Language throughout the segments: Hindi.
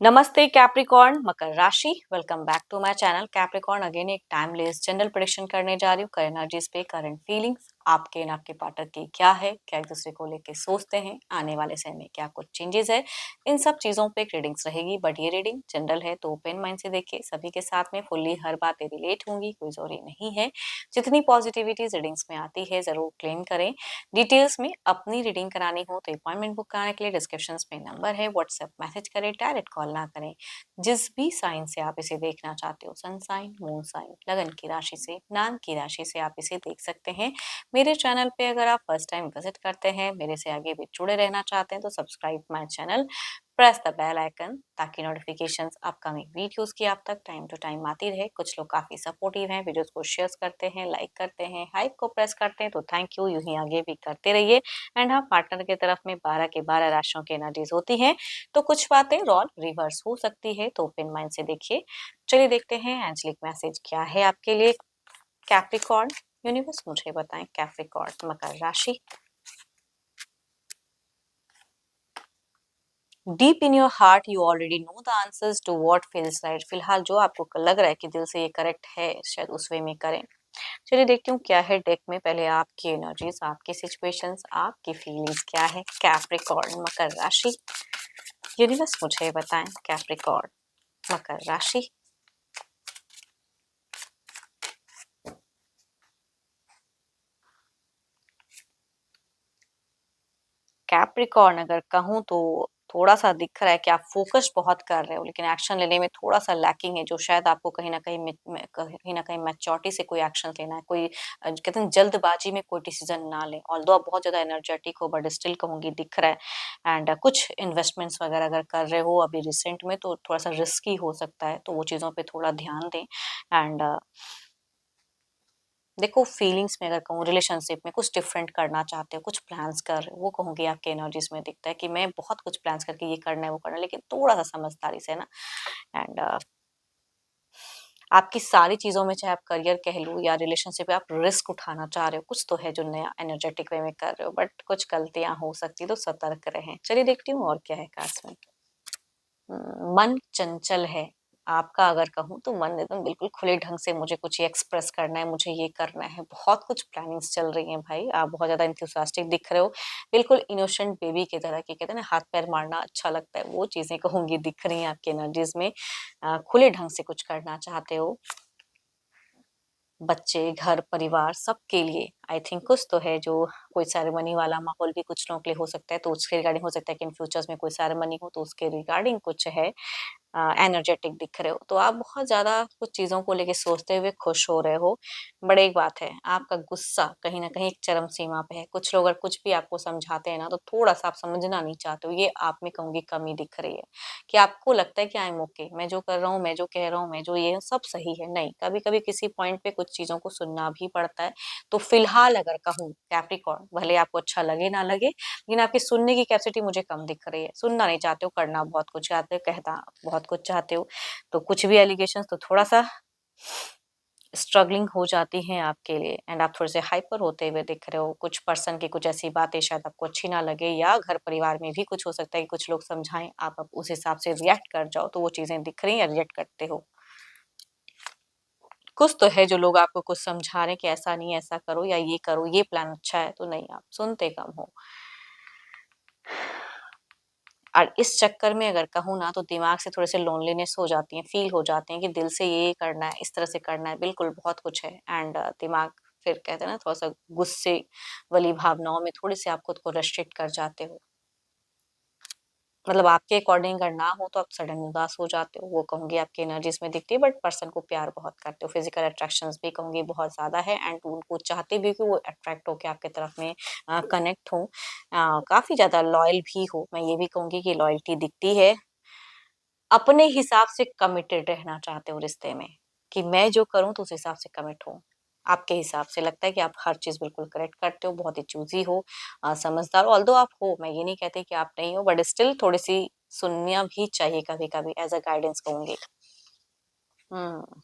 नमस्ते कैप्रिकॉर्न मकर राशि। Welcome back to my channel Capricorn. Again एक टाइमलेस जनरल प्रेडिक्शन करने जा रही हूँ। करंट एनर्जीज पे, करंट फीलिंग्स आपके एंड आपके पार्टनर की क्या है, क्या एक दूसरे को लेके सोचते हैं, आने वाले समय में क्या कुछ चेंजेस है, इन सब चीजों पे रीडिंग्स रहेगी। बट ये रीडिंग जनरल है तो ओपन माइंड से देखिए। सभी के साथ में फुल्ली हर बातें रिलेट होंगी, कोई जरूरी नहीं है। जितनी पॉजिटिविटी रीडिंग्स में आती है जरूर क्लेम करें। डिटेल्स में अपनी रीडिंग करानी हो तो अपॉइंटमेंट बुक कराने के लिए डिस्क्रिप्शन में नंबर है, व्हाट्सएप मैसेज करें, डायरेक्ट कॉल ना करें। जिस भी साइन से आप इसे देखना चाहते हो, सन साइन, मून साइन, लगन की राशि से, नाम की राशि से आप इसे देख सकते हैं। मेरे चैनल पे अगर आप फर्स्ट टाइम विजिट करते हैं, मेरे से आगे भी जुड़े रहना चाहते हैं तो subscribe my channel, press the bell icon ताकि नोटिफिकेशंस अपकमिंग वीडियोस की आप तक टाइम टू टाइम आती रहे। कुछ लोग काफी सपोर्टिव हैं, वीडियोस को शेयर करते हैं, लाइक करते हैं, हाइप को प्रेस करते हैं, तो थैंक यू। यूं ही आगे भी करते रहिए। एंड हाँ, पार्टनर की तरफ में 12 के 12 राशियों की एनर्जीज होती हैं, तो कुछ बातें रॉल रिवर्स हो सकती है, तो ओपन माइंड से देखिए। चलिए देखते हैं एंजलिक मैसेज क्या है आपके लिए। कैप्रिकॉर्न, यूनिवर्स मुझे बताएं कैप्रिकॉर्न मकर राशि। Deep in your heart you already know the answers to what feels right. फिलहाल जो आपको लग रहा है कि दिल से ये करेक्ट है, शायद उस वे में करें। चलिए देखती हूँ क्या है डेक में। पहले आपकी एनर्जीज, आपकी सिचुएशंस, आपकी फीलिंग्स क्या है कैप्रिकॉर्न मकर राशि। यूनिवर्स मुझे बताएं कैप्रिकॉर्न मकर राशि। कैप्रिकॉर्न अगर कहूँ तो थोड़ा सा दिख रहा है कि आप फोकस बहुत कर रहे हो, लेकिन एक्शन लेने में थोड़ा सा लैकिंग है, जो शायद आपको कहीं ना कहीं मैच्योरिटी से कोई एक्शन लेना है। कोई कहते हैं जल्दबाजी में कोई डिसीजन ना लें। ऑल्दो आप बहुत ज्यादा एनर्जेटिक हो, बट स्टिल कहूंगी दिख रहा है। एंड कुछ इन्वेस्टमेंट्स वगैरह अगर कर रहे हो अभी रिसेंट में, तो थोड़ा सा रिस्की हो सकता है, तो वो चीजों पे थोड़ा ध्यान दें। एंड देखो, फीलिंग्स में अगर कहूँ, रिलेशनशिप में कुछ डिफरेंट करना चाहते हो, कुछ प्लान्स कर रहे हो, वो कहूँगी आपके एनर्जीज में दिखता है कि मैं बहुत कुछ प्लान्स करके ये करना है वो करना है, लेकिन थोड़ा सा समझदारी से ना। एंड आपकी सारी चीजों में, चाहे आप करियर कह लो या रिलेशनशिप, आप रिस्क उठाना चाह रहे हो, कुछ तो है जो नया एनर्जेटिक वे में कर रहे हो, बट कुछ गलतियां हो सकती, तो सतर्क रहें। चलिए देखती हूँ और क्या है कार्ड्स में। मन चंचल है आपका। अगर कहूँ तो मन एकदम बिल्कुल खुले ढंग से, मुझे कुछ ये एक्सप्रेस करना है, मुझे ये करना है, बहुत कुछ प्लानिंग्स चल रही हैं भाई। आप बहुत ज्यादा इंथुसियास्टिक दिख रहे हो, बिल्कुल इनोसेंट बेबी की तरह की, कहते हैं ना हाथ पैर मारना अच्छा लगता है, वो चीजें कहूंगी दिख रही हैं आपकी एनर्जीज में। खुले ढंग से कुछ करना चाहते हो। बच्चे, घर परिवार सबके लिए आई थिंक कुछ तो है, जो कोई सेरेमनी वाला माहौल भी कुछ लोगों के लिए हो सकता है, तो उसके रिगार्डिंग हो सकता है कि इन फ्यूचर्स में कोई सेरेमनी हो, तो उसके रिगार्डिंग कुछ है। एनर्जेटिक दिख रहे हो, तो आप बहुत ज्यादा कुछ चीजों को लेके सोचते हुए खुश हो रहे हो। बट एक बात है, आपका गुस्सा कहीं ना कहीं एक चरम सीमा पे है। कुछ लोग अगर कुछ भी आपको समझाते हैं ना, तो थोड़ा सा आप समझना नहीं चाहते हो, ये आप में कहूंगी कमी दिख रही है। कि आपको लगता है कि आई एम ओके, मैं जो कर रहा हूँ, मैं जो कह रहा हूँ, मैं जो ये हूँ, सब सही है। नहीं, कभी कभी किसी पॉइंट पे कुछ चीजों को सुनना भी पड़ता है। तो फिलहाल अगर कहूँ कैप्रिकॉर्न, भले आपको अच्छा लगे ना लगे, लेकिन आपकी सुनने की कैपेसिटी मुझे कम दिख रही है। सुनना नहीं चाहते हो, करना बहुत कुछ चाहते हो, कहना बहुत कुछ चाहते हो। तो कुछ भी एलिगेशन तो थोड़ा सा स्ट्रगलिंग हो जाती हैं आपके लिए। एंड आप थोड़े से हाइपर होते हुए दिख रहे हो। कुछ पर्सन की कुछ ऐसी बातें शायद आपको अच्छी ना लगे, या घर परिवार में भी कुछ हो सकता है कि कुछ लोग समझाएं, आप अब उस हिसाब से रिएक्ट कर जाओ, तो वो चीजें दिख रही हैं, रिएक्ट करते हो। कुछ तो है जो लोग आपको कुछ समझा रहे हैं कि ऐसा नहीं, ऐसा करो या ये करो, ये प्लान अच्छा है, तो नहीं, आप सुनते कम हो। और इस चक्कर में अगर कहूँ ना, तो दिमाग से थोड़े से लोनलीनेस हो जाती है, फील हो जाते हैं कि दिल से ये करना है, इस तरह से करना है, बिल्कुल बहुत कुछ है। एंड दिमाग फिर कहते हैं ना, थोड़ा सा गुस्से वाली भावनाओं में थोड़ी सी आप खुद को रेस्ट्रिक्ट कर जाते हो। मतलब आपके अकॉर्डिंग अगर ना हो, तो आप सडन उदास हो जाते हो, वो कहूंगी आपकी एनर्जीज में दिखती है। बट पर्सन को प्यार बहुत करते हो, फिजिकल अट्रैक्शंस भी कहूंगी बहुत ज्यादा है। एंड उनको चाहते भी हो कि वो अट्रैक्ट होकर आपके तरफ में कनेक्ट हो, काफी ज्यादा लॉयल भी हो। मैं ये भी कहूंगी कि लॉयल्टी दिखती है। अपने हिसाब से कमिटेड रहना चाहते हो रिश्ते में, कि मैं जो करूं तो उस हिसाब से कमिट हो। आपके हिसाब से लगता है कि आप हर चीज बिल्कुल करेक्ट करते हो, बहुत ही चूजी हो, समझदार हो। ऑल्दो आप हो, मैं ये नहीं कहती कि आप नहीं हो, बट स्टिल थोड़ी सी सुनना भी चाहिए कभी कभी, एज अ गाइडेंस कहूंगी। हम्म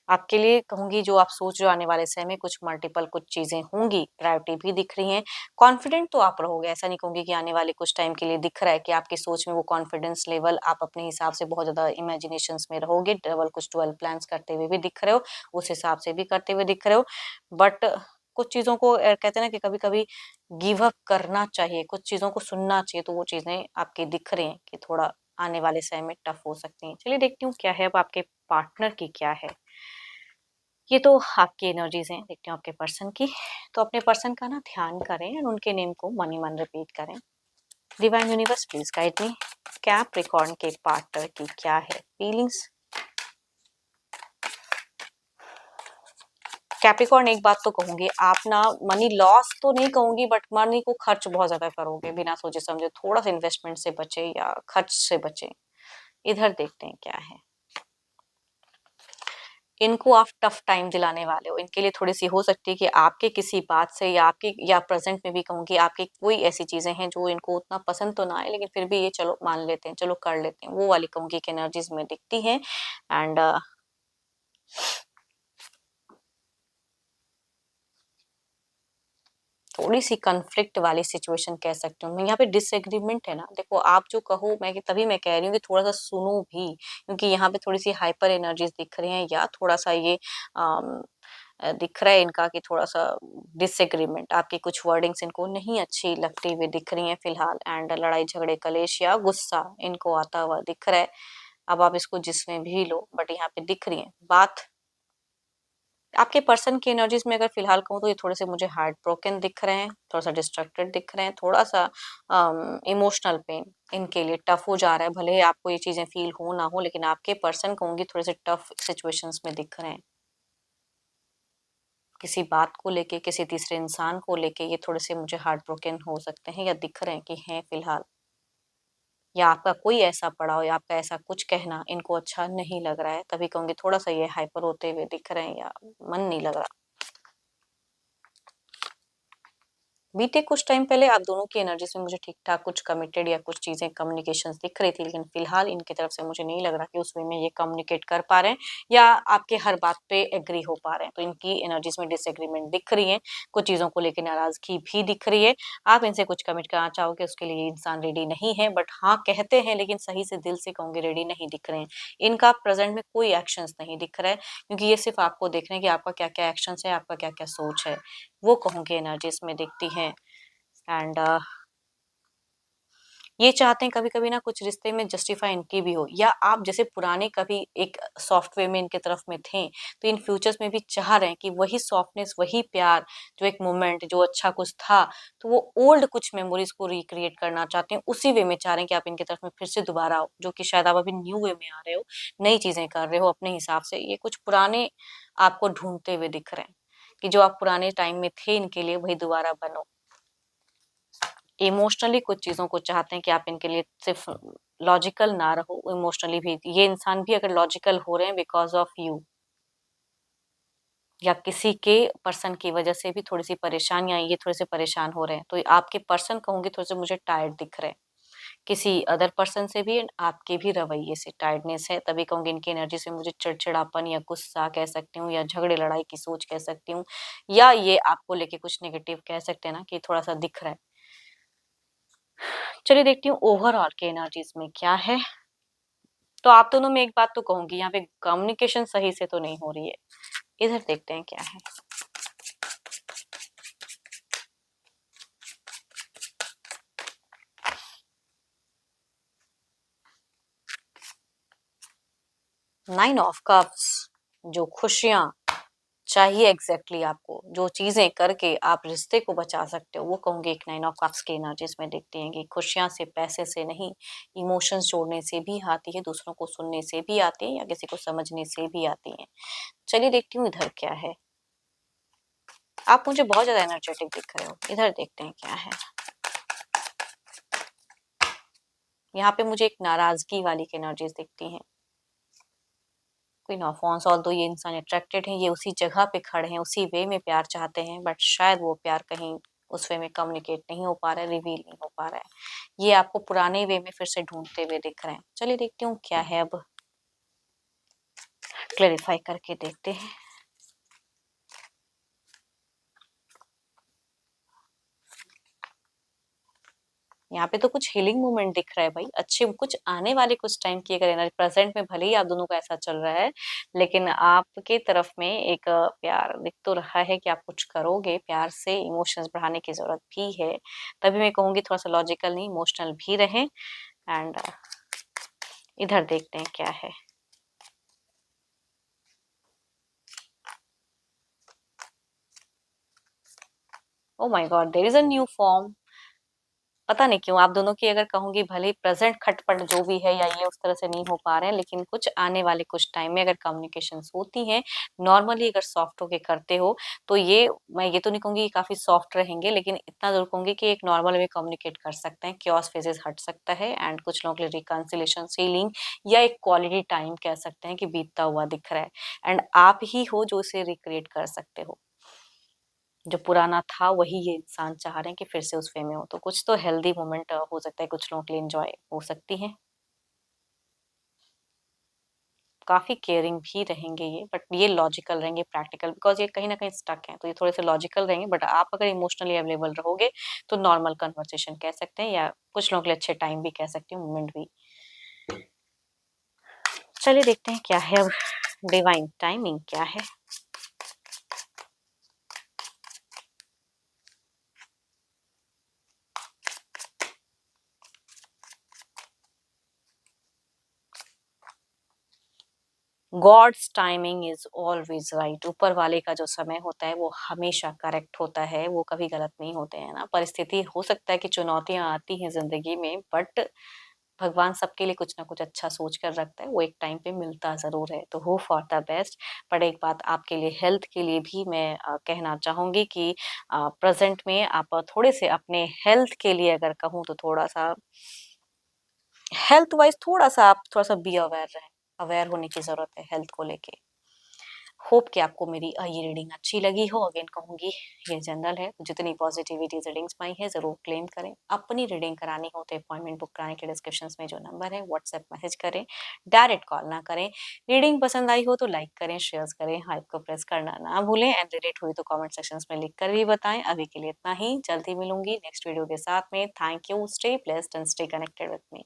आपके लिए कहूँगी जो आप सोच रहे हो आने वाले समय में कुछ मल्टीपल कुछ चीज़ें होंगी, प्रायोरिटी भी दिख रही हैं। कॉन्फिडेंट तो आप रहोगे, ऐसा नहीं कहूँगी कि आने वाले कुछ टाइम के लिए दिख रहा है कि आपकी सोच में वो कॉन्फिडेंस लेवल आप अपने हिसाब से बहुत ज़्यादा इमेजिनेशंस में रहोगे, डबल कुछ 12 प्लान्स करते हुए भी दिख रहे हो, उस हिसाब से भी करते हुए दिख रहे हो। बट कुछ चीज़ों को कहते हैं ना कि कभी-कभी गिव अप करना चाहिए, कुछ चीज़ों को सुनना चाहिए, तो वो चीज़ें आपकी दिख रही हैं कि थोड़ा आने वाले समय में टफ हो सकती हैं। चलिए देखती हूँ क्या है अब आपके पार्टनर की क्या है। ये तो आपकी एनर्जीज हैं, देखती हूँ आपके पर्सन की। तो अपने पर्सन का ना ध्यान करें और उनके नेम को मन ही मन रिपीट करें। Divine universe please guide me, Capricorn के पार्टनर की क्या है फीलिंग्स। कैप्रिकॉर्न एक बात तो कहूंगी, आप ना मनी लॉस तो नहीं कहूंगी बट मनी को खर्च बहुत ज्यादा करोगे बिना सोचे समझे। थोड़ा सा इन्वेस्टमेंट से बचे या खर्च से बचे। इधर देखते हैं क्या है। इनको आप टफ टाइम दिलाने वाले हो, इनके लिए थोड़ी सी हो सकती है कि आपके किसी बात से या आपके या प्रेजेंट में भी कहूँगी आपकी कोई ऐसी चीजें हैं जो इनको उतना पसंद तो ना है, लेकिन फिर भी ये चलो मान लेते हैं, चलो कर लेते हैं, वो वाली कहूँगी कि एनर्जीज में दिखती हैं। एंड थोड़ी सी कन्फ्लिक्ट वाली सिचुएशन कह सकती हूँ मैं, यहाँ पे डिसएग्रीमेंट है ना। देखो आप जो कहो, मैं तभी मैं कह रही हूँ कि थोड़ा सा सुनो भी, क्योंकि यहाँ पे थोड़ी सी हाइपर एनर्जीज दिख रही हैं या थोड़ा सा ये दिख रहा है इनका कि थोड़ा सा डिसएग्रीमेंट, आपकी कुछ वर्डिंग्स इनको नहीं अच्छी लगती हुई दिख रही हैं फिलहाल। एंड लड़ाई झगड़े कलेश या गुस्सा इनको आता हुआ दिख रहा है। अब आप इसको जिसमें भी लो, बट यहाँ पे दिख रही है बात आपके पर्सन की एनर्जीज में। अगर फिलहाल कहूँ तो ये थोड़े से मुझे हार्ट ब्रोकन दिख रहे हैं, थोड़ा सा डिस्ट्रक्टेड दिख रहे हैं, थोड़ा सा इमोशनल पेन इनके लिए टफ हो जा रहा है। भले ही आपको ये चीजें फील हो ना हो, लेकिन आपके पर्सन कहूंगी थोड़े से टफ सिचुएशंस में दिख रहे हैं। किसी बात को लेके, किसी तीसरे इंसान को लेके ये थोड़े से मुझे हार्ट ब्रोकन हो सकते हैं या दिख रहे हैं कि हैं फिलहाल। या आपका कोई ऐसा पड़ाव या आपका ऐसा कुछ कहना इनको अच्छा नहीं लग रहा है, तभी कहूंगी थोड़ा सा ये हाइपर होते हुए दिख रहे हैं या मन नहीं लग रहा। बीते कुछ टाइम पहले आप दोनों की एनर्जी से मुझे ठीक ठाक कुछ कमिटेड या कुछ चीजें कम्युनिकेशन दिख रही थी, लेकिन फिलहाल इनकी तरफ से मुझे नहीं लग रहा कि उस वे में ये कम्युनिकेट कर पा रहे हैं या आपके हर बात पे एग्री हो पा रहे हैं। तो इनकी एनर्जीज में डिसएग्रीमेंट दिख रही है, कुछ चीजों को लेकर नाराजगी भी दिख रही है। आप इनसे कुछ कमिट करना चाहोगे, उसके लिए ये इंसान रेडी नहीं है, बट हाँ कहते हैं, लेकिन सही से दिल से कहूंगे रेडी नहीं दिख रहे हैं। इनका प्रेजेंट में कोई एक्शन नहीं दिख रहा है, क्योंकि ये सिर्फ आपको देख रहे हैं कि आपका क्या क्या एक्शन है, आपका क्या क्या सोच है, वो कहूंगी एनर्जीज में दिखती है। एंड ये चाहते हैं कभी कभी ना कुछ रिश्ते में जस्टिफाई इनकी भी हो, या आप जैसे पुराने कभी एक सॉफ्टवेयर में इनके तरफ में थे, तो इन फ्यूचर्स में भी चाह रहे हैं कि वही सॉफ्टनेस, वही प्यार, जो एक मोमेंट जो अच्छा कुछ था, तो वो ओल्ड कुछ मेमोरीज को रिक्रिएट करना चाहते हैं। उसी वे में चाह रहे हैं कि आप इनके तरफ में फिर से दोबारा आओ, जो कि शायद आप अभी न्यू वे में आ रहे हो, नई चीजें कर रहे हो अपने हिसाब से। ये कुछ पुराने आपको ढूंढते हुए दिख रहे हैं कि जो आप पुराने टाइम में थे इनके लिए, वही दोबारा बनो। इमोशनली कुछ चीज़ों को चाहते हैं कि आप इनके लिए सिर्फ लॉजिकल ना रहो, इमोशनली भी। ये इंसान भी अगर लॉजिकल हो रहे हैं बिकॉज़ ऑफ यू, या किसी के पर्सन की वजह से भी थोड़ी-सी परेशानियाँ, ये थोड़े से परेशान हो रहे हैं। तो आपके पर्सन कहूँगी थोड़े से मुझे टायर्ड दिख रहे हैं। किसी अदर पर्सन से भी एंड आपके भी रवैये से टायर्डनेस है, तभी कहूँगी इनकी एनर्जी से मुझे चिड़चिड़ापन या गुस्सा कह सकती हूँ, या झगड़े लड़ाई की सोच कह सकती हूँ, या ये आपको लेके कुछ नेगेटिव कह सकते हैं ना कि थोड़ा-सा दिख रहा है। चलिए देखती हूँ ओवरऑल के एनर्जीज में क्या है। तो आप दोनों में एक बात तो कहूंगी, यहाँ पे कम्युनिकेशन सही से तो नहीं हो रही है। इधर देखते हैं क्या है। नाइन ऑफ कप्स, जो खुशियां चाहिए एग्जैक्टली आपको, जो चीजें करके आप रिश्ते को बचा सकते हो, वो कहूंगी एक नाइन ऑफ कप्स की एनर्जीज में देखती हैं कि खुशियां से, पैसे से नहीं, इमोशंस जोड़ने से भी आती है, दूसरों को सुनने से भी आती है, या किसी को समझने से भी आती है। चलिए देखती हूँ इधर क्या है। आप मुझे बहुत ज्यादा एनर्जेटिक दिख रहे हो, इधर देखते हैं क्या है। यहाँ पे मुझे एक नाराजगी वाली की एनर्जीज दिखती हैं। क्वीन ऑफ वांड्स, ऑल्दो ये इंसान अट्रैक्टेड है, ये उसी जगह पे खड़े हैं, उसी वे में प्यार चाहते हैं, बट शायद वो प्यार कहीं उस वे में कम्युनिकेट नहीं हो पा रहा है, रिवील नहीं हो पा रहा है। ये आपको पुराने वे में फिर से ढूंढते हुए दिख रहे हैं। चलिए देखती हूँ क्या है अब। क्लेरिफाई करके देखते हैं। यहाँ पे तो कुछ हीलिंग मूवमेंट दिख रहा है भाई, अच्छे कुछ आने वाले कुछ टाइम की अगर एनर्जी प्रेजेंट में भले ही आप दोनों का ऐसा चल रहा है, लेकिन आपके तरफ में एक प्यार दिख तो रहा है कि आप कुछ करोगे, प्यार से इमोशंस बढ़ाने की जरूरत भी है। तभी मैं कहूंगी थोड़ा सा लॉजिकल नहीं इमोशनल भी रहें। एंड इधर देखते हैं क्या है। Oh my God, there is a new form. पता नहीं क्यों आप दोनों की अगर कहूंगी भले ही प्रेजेंट खटपट जो भी है या ये उस तरह से नहीं हो पा रहे हैं, लेकिन कुछ आने वाले कुछ टाइम में अगर कम्युनिकेशन होती है नॉर्मली अगर सॉफ्ट होके करते हो तो ये मैं ये तो नहीं कहूंगी कि काफी सॉफ्ट रहेंगे, लेकिन इतना जरूर कहूंगी कि एक नॉर्मल वे कम्युनिकेट कर सकते हैं, क्योस फेजेस हट सकता है एंड कुछ लोगों के लिए रिकन्सिलेशन हीलिंग या एक क्वालिटी टाइम कह सकते हैं कि बीतता हुआ दिख रहा है एंड आप ही हो जो इसे रिक्रिएट कर सकते हो। जो पुराना था वही ये इंसान चाह रहे हैं कि फिर से उस वे में हो, तो कुछ तो हेल्दी मोमेंट हो सकता है, कुछ लोगों के लिए एंजॉय हो सकती है। काफी केयरिंग भी रहेंगे ये, बट ये लॉजिकल रहेंगे, प्रैक्टिकल, बिकॉज ये कहीं ना कहीं स्टक है तो ये थोड़े से लॉजिकल रहेंगे, बट आप अगर इमोशनली अवेलेबल रहोगे तो नॉर्मल कन्वर्सेशन कह सकते हैं या कुछ लोगों के लिए अच्छे टाइम भी कह सकते हैं, मोमेंट भी। चलिए देखते हैं क्या है अब, डिवाइन टाइमिंग क्या है। God's timing is always right. ऊपर वाले का जो समय होता है वो हमेशा करेक्ट होता है, वो कभी गलत नहीं होते हैं ना। परिस्थिति हो सकता है कि चुनौतियां आती हैं जिंदगी में, बट भगवान सबके लिए कुछ ना कुछ अच्छा सोच कर रखता है, वो एक टाइम पे मिलता जरूर है, तो होप फॉर द बेस्ट। पर एक बात आपके लिए हेल्थ के लिए भी मैं कहना चाहूंगी कि प्रेजेंट में आप थोड़े से अपने हेल्थ के लिए अगर कहूँ तो थोड़ा सा हेल्थ वाइज थोड़ा सा आप थोड़ा सा बी अवेयर रहें, अवेयर होने की जरूरत है हेल्थ को लेके। होप कि आपको मेरी ये रीडिंग अच्छी लगी हो। अगेन कहूंगी ये जनरल है, तो जितनी पॉजिटिविटी रीडिंग्स पाई है जरूर क्लेम करें। अपनी रीडिंग करानी हो तो अपॉइंटमेंट बुक कराने के डिस्क्रिप्शन में जो नंबर है व्हाट्सएप मैसेज करें, डायरेक्ट कॉल ना करें। रीडिंग पसंद आई हो तो लाइक करें, शेयर करें, हाइप को प्रेस करना ना भूलें एंड रिलेट हुई तो कमेंट सेक्शन में लिख कर भी बताएं। अभी के लिए इतना ही, जल्दी मिलूंगी नेक्स्ट वीडियो के साथ में। Thank you, stay blessed and stay connected with me.